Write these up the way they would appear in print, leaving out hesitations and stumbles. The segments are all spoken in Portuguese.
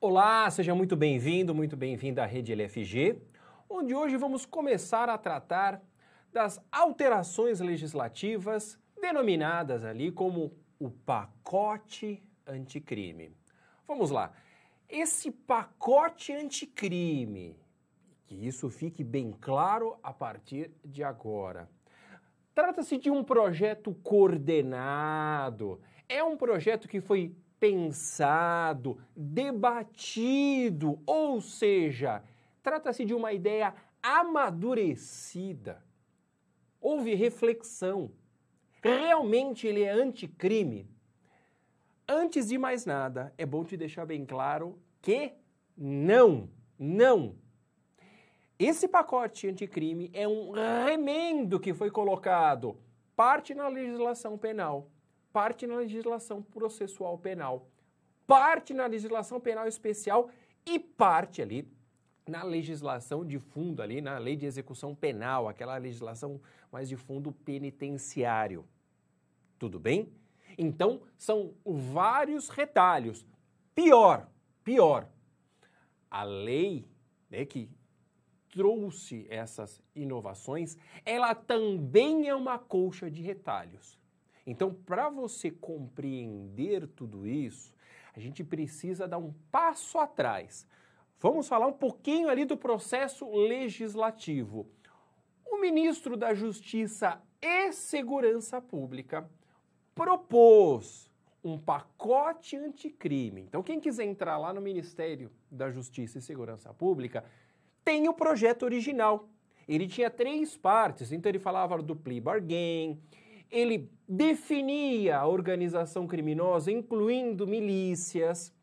Olá, seja muito bem-vindo, muito bem-vinda à Rede LFG, onde hoje vamos começar a tratar das alterações legislativas denominadas ali como o pacote anticrime. Vamos lá. Esse pacote anticrime, que isso fique bem claro a partir de agora. Trata-se de um projeto coordenado, é um projeto que foi pensado, debatido, ou seja, trata-se de uma ideia amadurecida. Houve reflexão. Realmente ele é anticrime? Antes de mais nada, é bom te deixar bem claro que não. Esse pacote anticrime é um remendo que foi colocado, parte na legislação penal, parte na legislação processual penal, parte na legislação penal especial e parte ali na legislação de fundo, ali na lei de execução penal, aquela legislação mais de fundo penitenciário. Tudo bem? Então, são vários retalhos. Pior, a lei, né, que trouxe essas inovações, ela também é uma colcha de retalhos. Então, para você compreender tudo isso, a gente precisa dar um passo atrás. Vamos falar um pouquinho ali do processo legislativo. O ministro da Justiça e Segurança Pública propôs um pacote anticrime. Então, quem quiser entrar lá no Ministério da Justiça e Segurança Pública, tem o projeto original. Ele tinha 3 partes, então ele falava do plea bargain, ele definia a organização criminosa, incluindo milícias,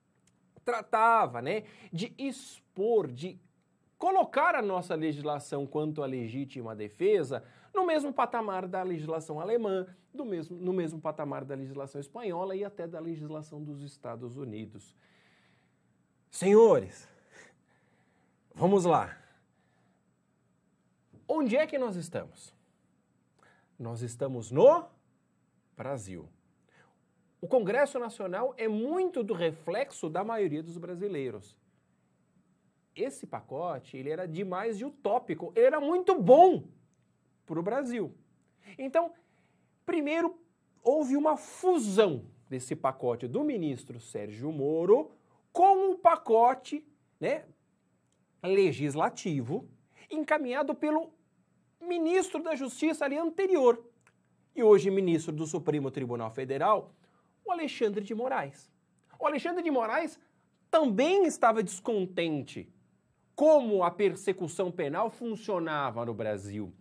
tratava, né, de expor, de colocar a nossa legislação quanto à legítima defesa no mesmo patamar da legislação alemã, no mesmo patamar da legislação espanhola e até da legislação dos Estados Unidos. Senhores, vamos lá. Onde é que nós estamos? Nós estamos no Brasil. O Congresso Nacional é muito do reflexo da maioria dos brasileiros. Esse pacote, ele era demais de utópico, ele era muito bom para o Brasil. Então, primeiro, houve uma fusão desse pacote do ministro Sérgio Moro com o pacote, né, legislativo encaminhado pelo ministro da Justiça ali anterior, e hoje ministro do Supremo Tribunal Federal, o Alexandre de Moraes. O Alexandre de Moraes também estava descontente como a persecução penal funcionava no Brasil.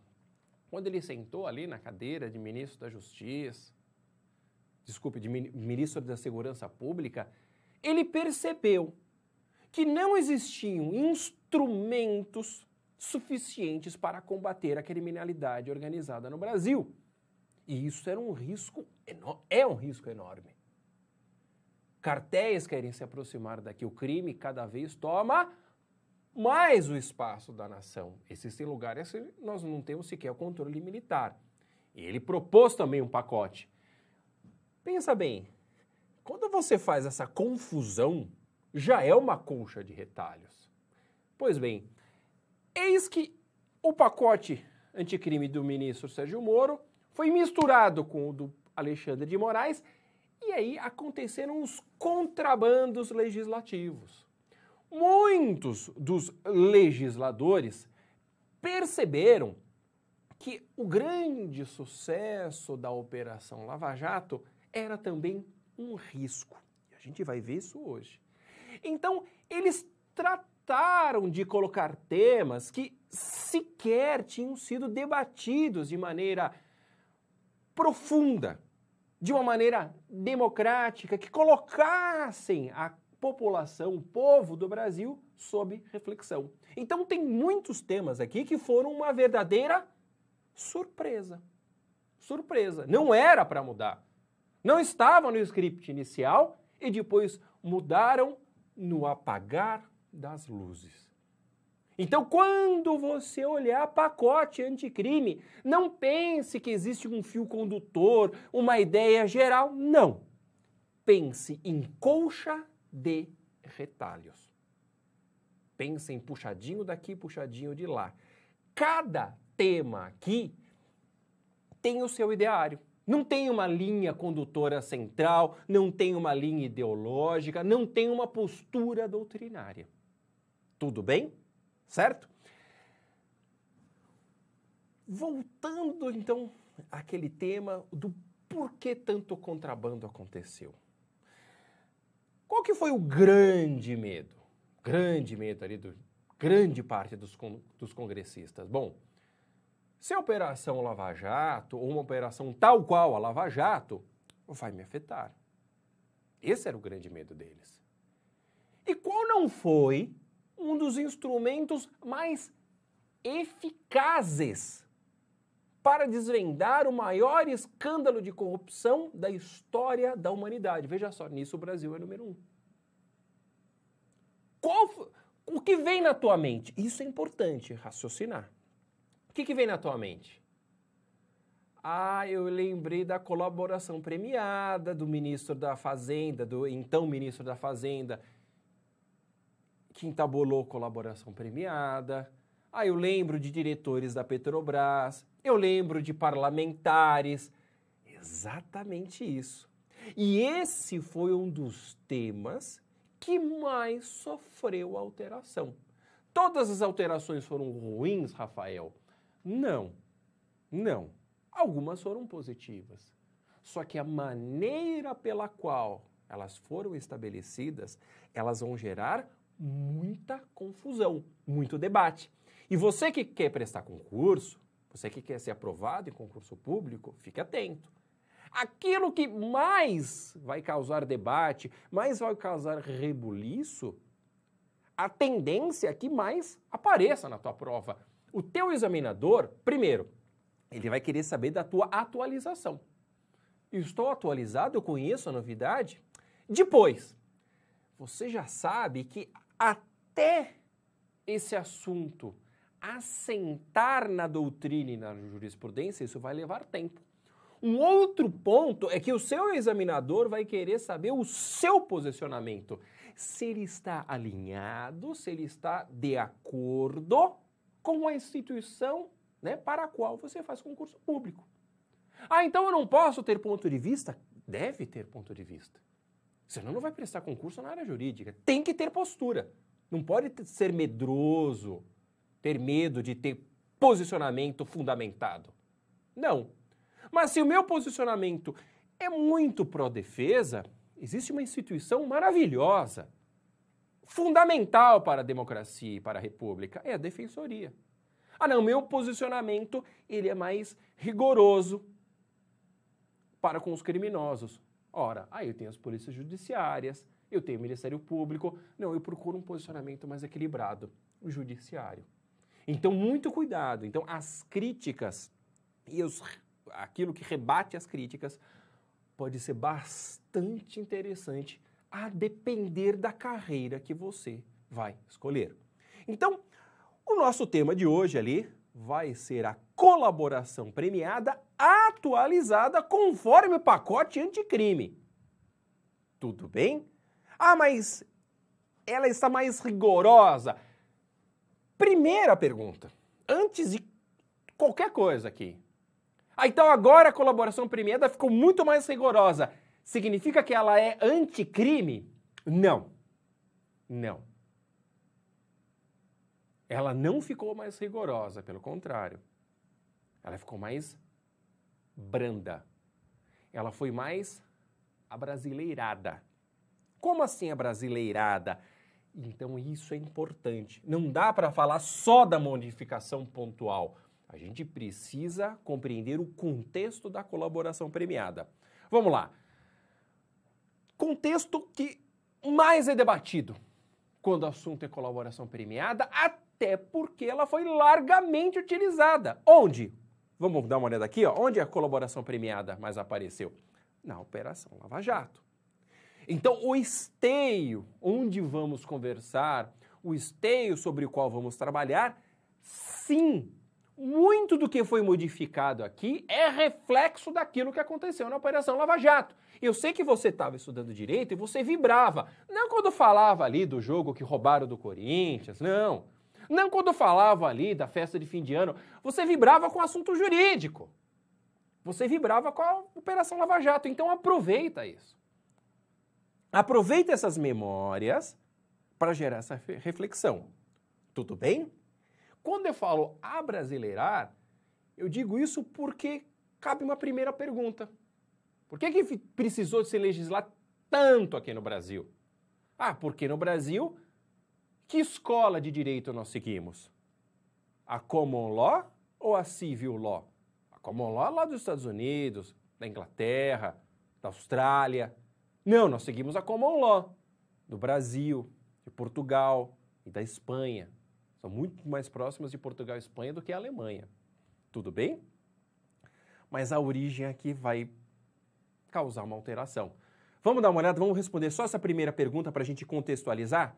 Quando ele sentou ali na cadeira de ministro da Justiça, de ministro da Segurança Pública, ele percebeu que não existiam instrumentos suficientes para combater a criminalidade organizada no Brasil. E isso era um risco, é um risco enorme. Cartéis querem se aproximar daqui, o crime cada vez toma mais o espaço da nação. Existem lugares que nós não temos sequer o controle militar. E ele propôs também um pacote. Pensa bem, quando você faz essa confusão, já é uma colcha de retalhos. Pois bem, eis que o pacote anticrime do ministro Sérgio Moro foi misturado com o do Alexandre de Moraes e aí aconteceram os contrabandos legislativos. Muitos dos legisladores perceberam que o grande sucesso da Operação Lava Jato era também um risco. E a gente vai ver isso hoje. Então, eles trataram de colocar temas que sequer tinham sido debatidos de maneira profunda, de uma maneira democrática, que colocassem a população, o povo do Brasil, sob reflexão. Então, tem muitos temas aqui que foram uma verdadeira surpresa. Surpresa. Não era para mudar. Não estava no script inicial e depois mudaram no apagar das luzes. Então, quando você olhar pacote anticrime, não pense que existe um fio condutor, uma ideia geral. Não. Pense em colcha de retalhos. Pensa em puxadinho daqui, puxadinho de lá. Cada tema aqui tem o seu ideário. Não tem uma linha condutora central, não tem uma linha ideológica, não tem uma postura doutrinária. Tudo bem? Certo? Voltando, então, àquele tema do porquê tanto contrabando aconteceu. Qual que foi o grande medo? Grande medo ali do grande parte dos congressistas. Bom, se a Operação Lava Jato, ou uma operação tal qual a Lava Jato, vai me afetar. Esse era o grande medo deles. E qual não foi um dos instrumentos mais eficazes para desvendar o maior escândalo de corrupção da história da humanidade? Veja só, nisso o Brasil é número 1. O que vem na tua mente? Isso é importante, raciocinar. O que vem na tua mente? Eu lembrei da colaboração premiada do ministro da Fazenda, do então ministro da Fazenda, que entabulou colaboração premiada. Eu lembro de diretores da Petrobras, eu lembro de parlamentares. Exatamente isso. E esse foi um dos temas que mais sofreu alteração. Todas as alterações foram ruins, Rafael? Não. Algumas foram positivas. Só que a maneira pela qual elas foram estabelecidas, elas vão gerar muita confusão, muito debate. E você que quer prestar concurso, você que quer ser aprovado em concurso público, fique atento. Aquilo que mais vai causar debate, mais vai causar rebuliço, a tendência é que mais apareça na tua prova. O teu examinador, primeiro, ele vai querer saber da tua atualização. Estou atualizado, eu conheço a novidade? Depois, você já sabe que até esse assunto assentar na doutrina e na jurisprudência, isso vai levar tempo. Um outro ponto é que o seu examinador vai querer saber o seu posicionamento. Se ele está alinhado, se ele está de acordo com a instituição, né, para a qual você faz concurso público. Então eu não posso ter ponto de vista? Deve ter ponto de vista. Senão não vai prestar concurso na área jurídica. Tem que ter postura. Não pode ser medroso, ter medo de ter posicionamento fundamentado. Não. Mas se o meu posicionamento é muito pró-defesa, existe uma instituição maravilhosa, fundamental para a democracia e para a república, é a defensoria. Não, meu posicionamento ele é mais rigoroso para com os criminosos. Ora, eu tenho as polícias judiciárias, eu tenho o Ministério Público, não, eu procuro um posicionamento mais equilibrado, o judiciário. Então, muito cuidado. Então, as críticas e aquilo que rebate as críticas pode ser bastante interessante a depender da carreira que você vai escolher. Então, o nosso tema de hoje ali vai ser a colaboração premiada atualizada conforme o pacote anticrime. Tudo bem? Mas ela está mais rigorosa. Primeira pergunta, antes de qualquer coisa aqui. Então agora a colaboração premiada ficou muito mais rigorosa. Significa que ela é anticrime? Não. Ela não ficou mais rigorosa, pelo contrário. Ela ficou mais branda. Ela foi mais abrasileirada. Como assim abrasileirada? Então isso é importante. Não dá para falar só da modificação pontual. A gente precisa compreender o contexto da colaboração premiada. Vamos lá. Contexto que mais é debatido quando o assunto é colaboração premiada, até porque ela foi largamente utilizada. Onde? Vamos dar uma olhada aqui, ó. Onde a colaboração premiada mais apareceu? Na Operação Lava Jato. Então, o esteio onde vamos conversar, o esteio sobre o qual vamos trabalhar, sim, muito do que foi modificado aqui é reflexo daquilo que aconteceu na Operação Lava Jato. Eu sei que você estava estudando direito e você vibrava. Não quando falava ali do jogo que roubaram do Corinthians, não. Não quando falava ali da festa de fim de ano. Você vibrava com o assunto jurídico. Você vibrava com a Operação Lava Jato. Então aproveita isso. Aproveita essas memórias para gerar essa reflexão. Tudo bem? Quando eu falo abrasileirar, eu digo isso porque cabe uma primeira pergunta. Por que precisou de se legislar tanto aqui no Brasil? Ah, porque no Brasil, que escola de direito nós seguimos? A Common Law ou a Civil Law? A Common Law é lá dos Estados Unidos, da Inglaterra, da Austrália. Não, nós seguimos a Common Law do Brasil, de Portugal e da Espanha. São muito mais próximas de Portugal e Espanha do que a Alemanha. Tudo bem? Mas a origem aqui vai causar uma alteração. Vamos dar uma olhada, vamos responder só essa primeira pergunta para a gente contextualizar.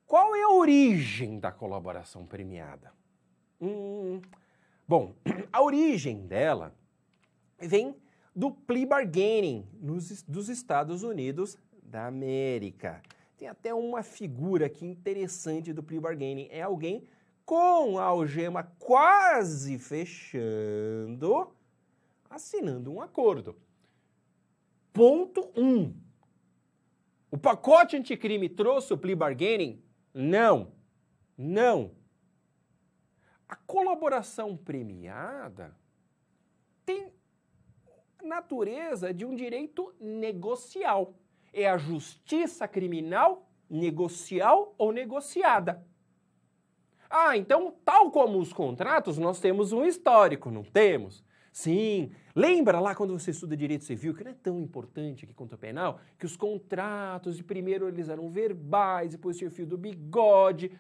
Qual é a origem da colaboração premiada? Bom, a origem dela vem do plea bargaining dos Estados Unidos da América. Tem até uma figura aqui interessante do plea bargaining. É alguém com a algema quase fechando, assinando um acordo. Ponto 1. O pacote anticrime trouxe o plea bargaining? Não. Não. A colaboração premiada tem natureza de um direito negocial. É a justiça criminal negocial ou negociada. Ah, então, tal como os contratos, nós temos um histórico, não temos? Sim. Lembra lá quando você estuda direito civil, que não é tão importante aqui quanto a penal, que os contratos, de primeiro eles eram verbais, depois tinha o fio do bigode.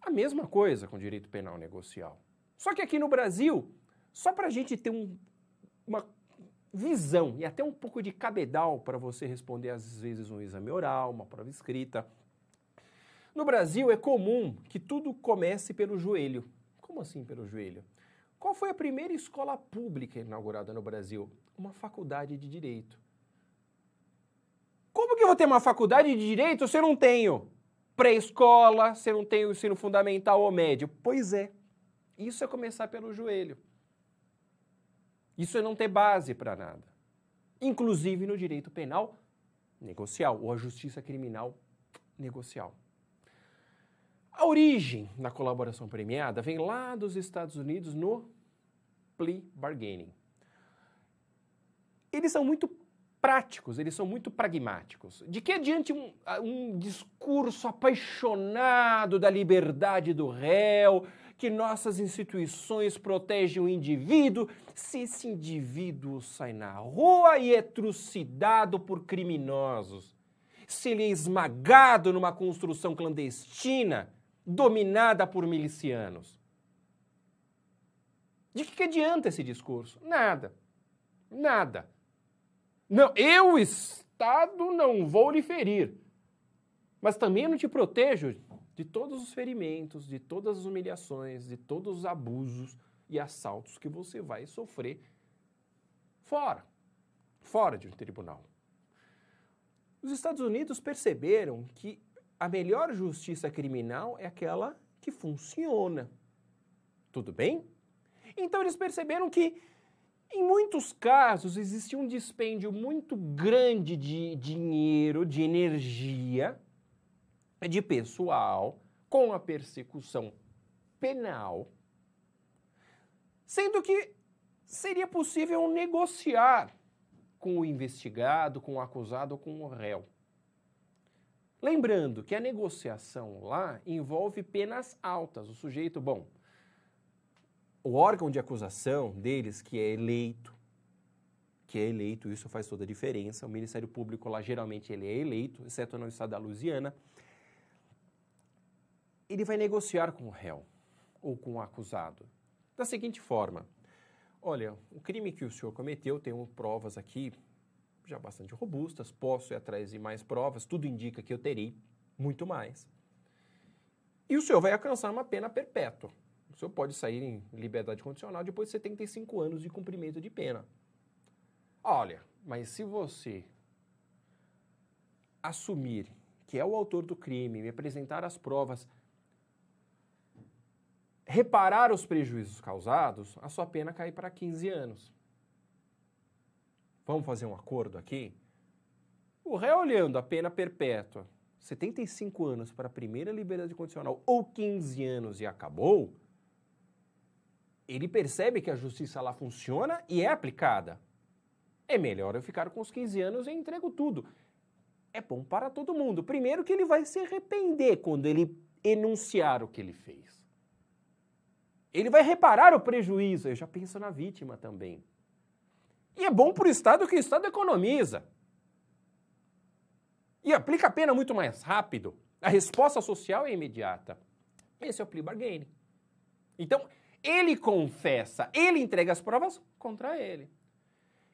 A mesma coisa com direito penal negocial. Só que aqui no Brasil, só para a gente ter uma visão e até um pouco de cabedal para você responder às vezes um exame oral, uma prova escrita. No Brasil é comum que tudo comece pelo joelho. Como assim pelo joelho? Qual foi a primeira escola pública inaugurada no Brasil? Uma faculdade de direito. Como que eu vou ter uma faculdade de direito se eu não tenho pré-escola, se eu não tenho ensino fundamental ou médio? Pois é, isso é começar pelo joelho. Isso é não ter base para nada. Inclusive no direito penal negocial ou a justiça criminal negocial. A origem da colaboração premiada vem lá dos Estados Unidos no plea bargaining. Eles são muito práticos, eles são muito pragmáticos. De que adiante um discurso apaixonado da liberdade do réu, que nossas instituições protegem o indivíduo, se esse indivíduo sai na rua e é trucidado por criminosos, se ele é esmagado numa construção clandestina, dominada por milicianos. De que adianta esse discurso? Nada. Nada. Não, eu, Estado, não vou lhe ferir. Mas também não te protejo de todos os ferimentos, de todas as humilhações, de todos os abusos e assaltos que você vai sofrer fora de um tribunal. Os Estados Unidos perceberam que a melhor justiça criminal é aquela que funciona. Tudo bem? Então eles perceberam que, em muitos casos, existia um dispêndio muito grande de dinheiro, de energia, de pessoal, com a persecução penal, sendo que seria possível negociar com o investigado, com o acusado ou com o réu. Lembrando que a negociação lá envolve penas altas. O sujeito, o órgão de acusação deles, que é eleito, isso faz toda a diferença. O Ministério Público lá, geralmente, ele é eleito, exceto no estado da Louisiana. Ele vai negociar com o réu ou com o acusado da seguinte forma: olha, o crime que o senhor cometeu, tenho provas aqui já bastante robustas, posso ir atrás de mais provas, tudo indica que eu terei muito mais. E o senhor vai alcançar uma pena perpétua. O senhor pode sair em liberdade condicional depois de 75 anos de cumprimento de pena. Olha, mas se você assumir que é o autor do crime, me apresentar as provas, reparar os prejuízos causados, a sua pena cai para 15 anos. Vamos fazer um acordo aqui? O réu olhando a pena perpétua, 75 anos para a primeira liberdade condicional ou 15 anos e acabou, ele percebe que a justiça lá funciona e é aplicada. É melhor eu ficar com os 15 anos e entrego tudo. É bom para todo mundo. Primeiro que ele vai se arrepender quando ele enunciar o que ele fez. Ele vai reparar o prejuízo. Eu já penso na vítima também. E é bom para o Estado que o Estado economiza. E aplica a pena muito mais rápido. A resposta social é imediata. Esse é o plea bargaining. Então, ele confessa, ele entrega as provas contra ele.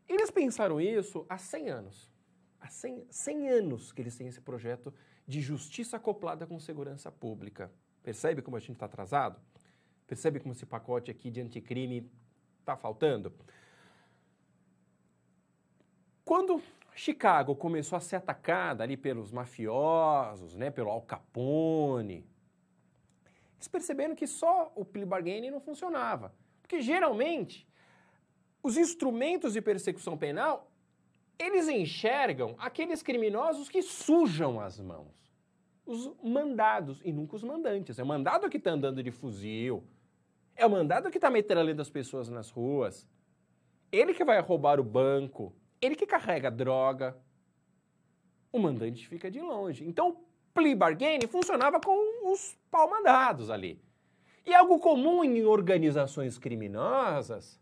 Eles pensaram isso há 100 anos. Há 100 anos que eles têm esse projeto de justiça acoplada com segurança pública. Percebe como a gente está atrasado? Percebe como esse pacote aqui de anticrime está faltando? Quando Chicago começou a ser atacada ali pelos mafiosos, né, pelo Al Capone, eles perceberam que só o plea bargaining não funcionava. Porque geralmente os instrumentos de persecução penal, eles enxergam aqueles criminosos que sujam as mãos. Os mandados e nunca os mandantes. É o mandado que está andando de fuzil. É o mandado que está metralhando as pessoas nas ruas. Ele que vai roubar o banco. Ele que carrega a droga. O mandante fica de longe. Então, o plea bargaining funcionava com os pau-mandados ali. E algo comum em organizações criminosas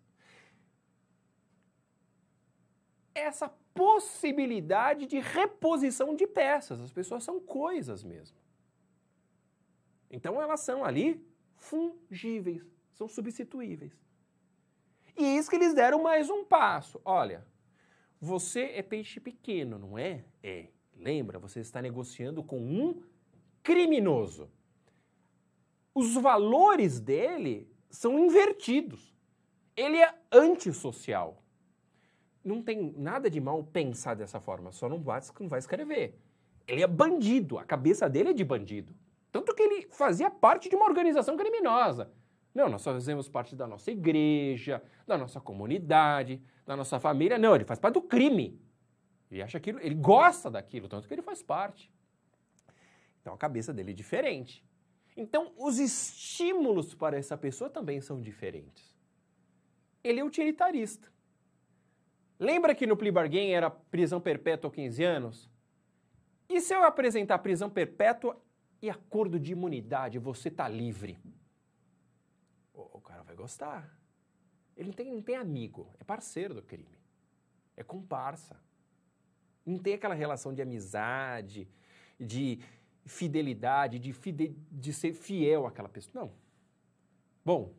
é essa possibilidade de reposição de peças. As pessoas são coisas mesmo. Então, elas são ali fungíveis, são substituíveis. E isso que eles deram mais um passo. Olha, você é peixe pequeno, não é? É. Lembra, você está negociando com um criminoso. Os valores dele são invertidos. Ele é antissocial. Não tem nada de mal pensar dessa forma, só não vai escrever. Ele é bandido, a cabeça dele é de bandido. Tanto que ele fazia parte de uma organização criminosa. Não, nós só fazemos parte da nossa igreja, da nossa comunidade, da nossa família. Não, ele faz parte do crime. Ele acha aquilo, ele gosta daquilo, tanto que ele faz parte. Então a cabeça dele é diferente. Então os estímulos para essa pessoa também são diferentes. Ele é utilitarista. Lembra que no plea bargain era prisão perpétua ou 15 anos? E se eu apresentar prisão perpétua e acordo de imunidade, você está livre? O cara vai gostar. Ele não tem amigo, é parceiro do crime. É comparsa. Não tem aquela relação de amizade, de fidelidade, de ser fiel àquela pessoa. Não. Bom,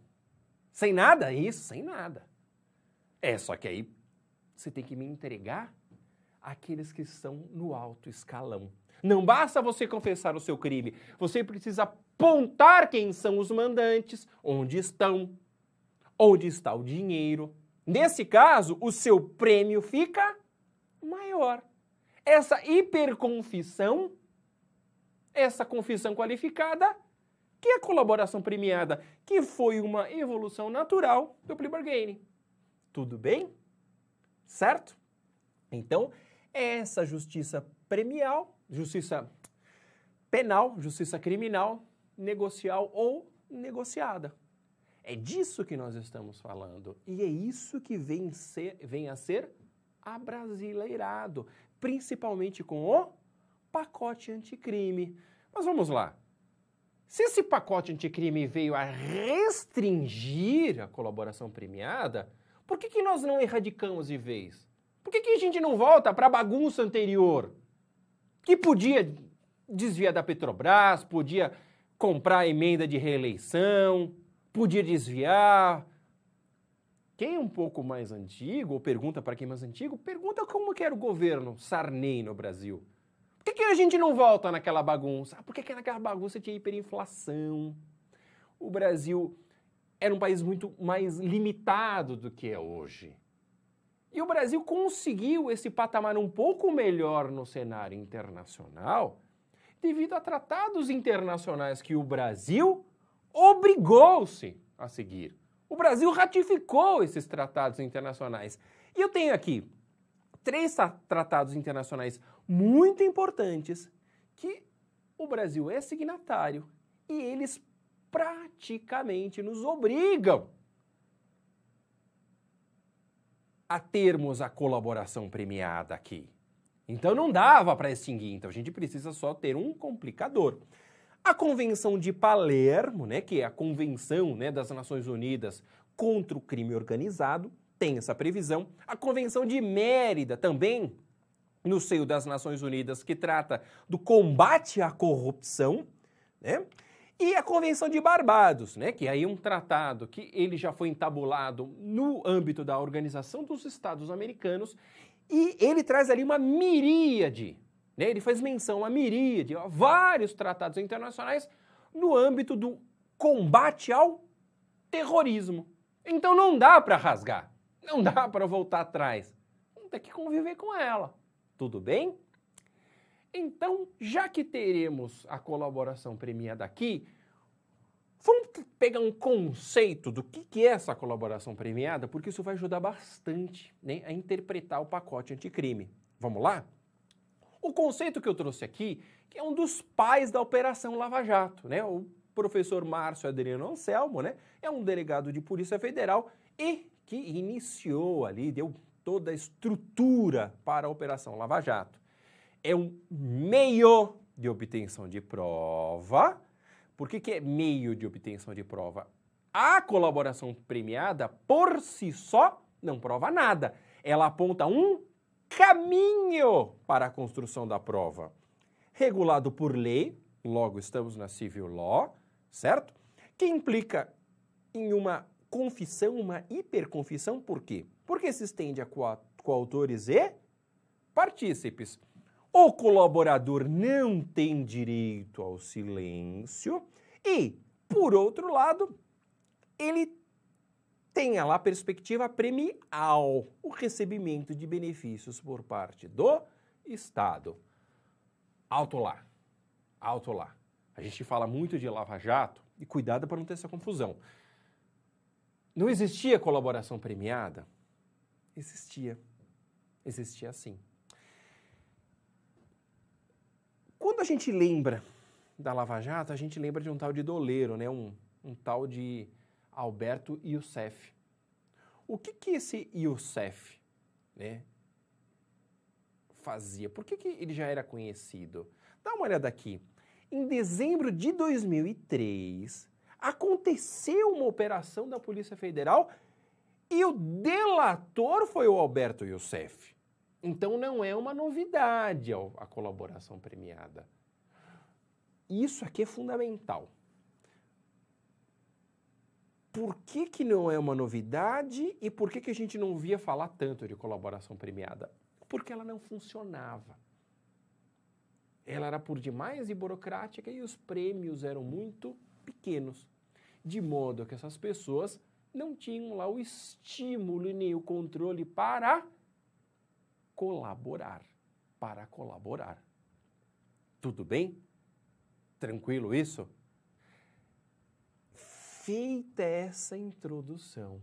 sem nada, isso, sem nada. Só que aí você tem que me entregar àqueles que estão no alto escalão. Não basta você confessar o seu crime, você precisa apontar quem são os mandantes, onde estão, onde está o dinheiro. Nesse caso, o seu prêmio fica maior. Essa hiperconfissão, essa confissão qualificada, que é a colaboração premiada, que foi uma evolução natural do plea bargaining. Tudo bem? Certo? Então, essa justiça premial, justiça penal, justiça criminal, negocial ou negociada. É disso que nós estamos falando. E é isso que vem a ser abrasileirado, principalmente com o pacote anticrime. Mas vamos lá. Se esse pacote anticrime veio a restringir a colaboração premiada, por que nós não erradicamos de vez? Por que a gente não volta para a bagunça anterior? Que podia desviar da Petrobras, podia comprar emenda de reeleição, podia desviar. Quem é um pouco mais antigo, ou pergunta para quem é mais antigo, pergunta como que era o governo Sarney no Brasil. Por que a gente não volta naquela bagunça? Porque naquela bagunça tinha hiperinflação. O Brasil era um país muito mais limitado do que é hoje. E o Brasil conseguiu esse patamar um pouco melhor no cenário internacional devido a tratados internacionais que o Brasil obrigou-se a seguir. O Brasil ratificou esses tratados internacionais. E eu tenho aqui 3 tratados internacionais muito importantes que o Brasil é signatário e eles praticamente nos obrigam a termos a colaboração premiada aqui. Então não dava para extinguir, então a gente precisa só ter um complicador. A Convenção de Palermo, né, que é a Convenção, né, das Nações Unidas contra o Crime Organizado, tem essa previsão. A Convenção de Mérida também, no seio das Nações Unidas, que trata do combate à corrupção, né? E a Convenção de Barbados, né, que aí é um tratado que ele já foi entabulado no âmbito da Organização dos Estados Americanos e ele traz ali uma miríade, né, ele faz menção a uma miríade, a vários tratados internacionais no âmbito do combate ao terrorismo. Então não dá para rasgar, não dá para voltar atrás, vamos ter que conviver com ela, tudo bem? Então, já que teremos a colaboração premiada aqui, vamos pegar um conceito do que é essa colaboração premiada, porque isso vai ajudar bastante, né, a interpretar o pacote anticrime. Vamos lá? O conceito que eu trouxe aqui, que é um dos pais da Operação Lava Jato, né, o professor Márcio Adriano Anselmo, né, é um delegado de Polícia Federal e que iniciou ali, deu toda a estrutura para a Operação Lava Jato. É um meio de obtenção de prova. Por que é meio de obtenção de prova? A colaboração premiada, por si só, não prova nada. Ela aponta um caminho para a construção da prova. Regulado por lei, logo estamos na civil law, certo? Que implica em uma confissão, uma hiperconfissão, por quê? Porque se estende a coautores e partícipes. O colaborador não tem direito ao silêncio e, por outro lado, ele tem lá a perspectiva premial, o recebimento de benefícios por parte do Estado. Alto lá, alto lá. A gente fala muito de Lava Jato e cuidado para não ter essa confusão. Não existia colaboração premiada? Existia. Existia sim. Quando a gente lembra da Lava Jato, a gente lembra de um tal de doleiro, né? Um tal de Alberto Youssef. O que esse Youssef, né, fazia? Por que ele já era conhecido? Dá uma olhada aqui. Em dezembro de 2003, aconteceu uma operação da Polícia Federal e o delator foi o Alberto Youssef. Então não é uma novidade a colaboração premiada. Isso aqui é fundamental. Por que não é uma novidade e por que a gente não via falar tanto de colaboração premiada? Porque ela não funcionava. Ela era por demais e burocrática e os prêmios eram muito pequenos. De modo que essas pessoas não tinham lá o estímulo e nem o controle para colaborar. Tudo bem? Tranquilo isso? Feita essa introdução,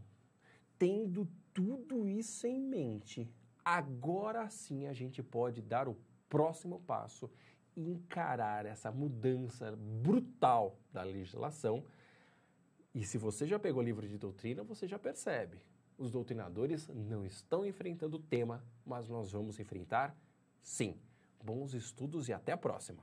tendo tudo isso em mente, agora sim a gente pode dar o próximo passo e encarar essa mudança brutal da legislação. E se você já pegou o livro de doutrina, você já percebe. Os doutrinadores não estão enfrentando o tema, mas nós vamos enfrentar sim. Bons estudos e até a próxima!